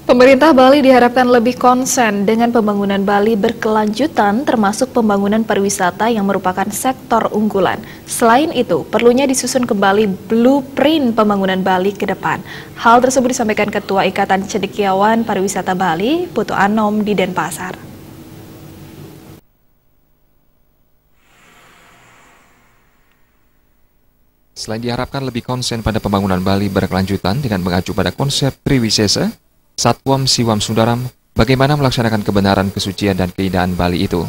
Pemerintah Bali diharapkan lebih konsen dengan pembangunan Bali berkelanjutan termasuk pembangunan pariwisata yang merupakan sektor unggulan. Selain itu, perlunya disusun kembali blueprint pembangunan Bali ke depan. Hal tersebut disampaikan Ketua Ikatan Cendekiawan Pariwisata Bali, Putu Anom di Denpasar. Selain diharapkan lebih konsen pada pembangunan Bali berkelanjutan dengan mengacu pada konsep Triwisesa, Satwam Siwam Sundaram, bagaimana melaksanakan kebenaran, kesucian, dan keindahan Bali itu.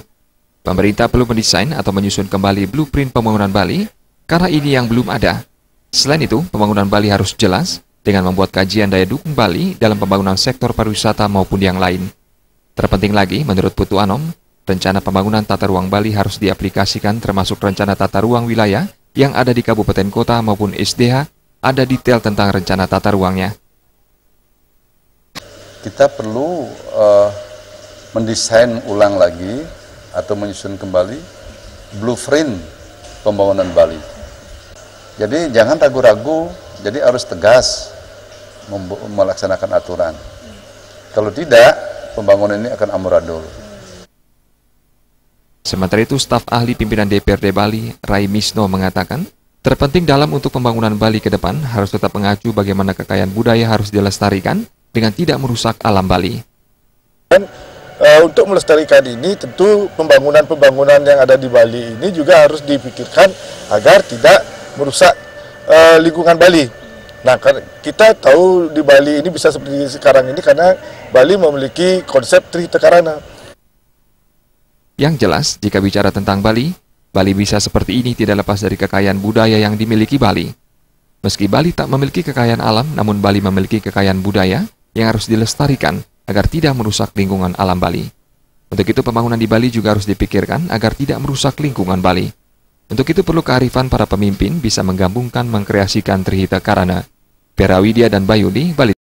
Pemerintah perlu mendesain atau menyusun kembali blueprint pembangunan Bali, karena ini yang belum ada. Selain itu, pembangunan Bali harus jelas dengan membuat kajian daya dukung Bali dalam pembangunan sektor pariwisata maupun yang lain. Terpenting lagi, menurut Putu Anom, rencana pembangunan tata ruang Bali harus diaplikasikan termasuk rencana tata ruang wilayah yang ada di kabupaten kota maupun SDH, ada detail tentang rencana tata ruangnya. Kita perlu mendesain ulang lagi atau menyusun kembali blueprint pembangunan Bali. Jadi jangan ragu-ragu, jadi harus tegas melaksanakan aturan. Kalau tidak, pembangunan ini akan amburadul. Sementara itu, staf ahli pimpinan DPRD Bali, Rai Misno, mengatakan, terpenting dalam untuk pembangunan Bali ke depan harus tetap mengacu bagaimana kekayaan budaya harus dilestarikan dengan tidak merusak alam Bali. Dan untuk melestarikan ini tentu pembangunan-pembangunan yang ada di Bali ini juga harus dipikirkan agar tidak merusak lingkungan Bali. Nah, kita tahu di Bali ini bisa seperti sekarang ini karena Bali memiliki konsep Trihita Karana. Yang jelas, jika bicara tentang Bali, Bali bisa seperti ini tidak lepas dari kekayaan budaya yang dimiliki Bali. Meski Bali tak memiliki kekayaan alam, namun Bali memiliki kekayaan budaya yang harus dilestarikan agar tidak merusak lingkungan alam Bali. Untuk itu, pembangunan di Bali juga harus dipikirkan agar tidak merusak lingkungan Bali. Untuk itu perlu kearifan para pemimpin bisa menggabungkan mengkreasikan Trihita Karana. Pera Widya dan Bayudi, Bali.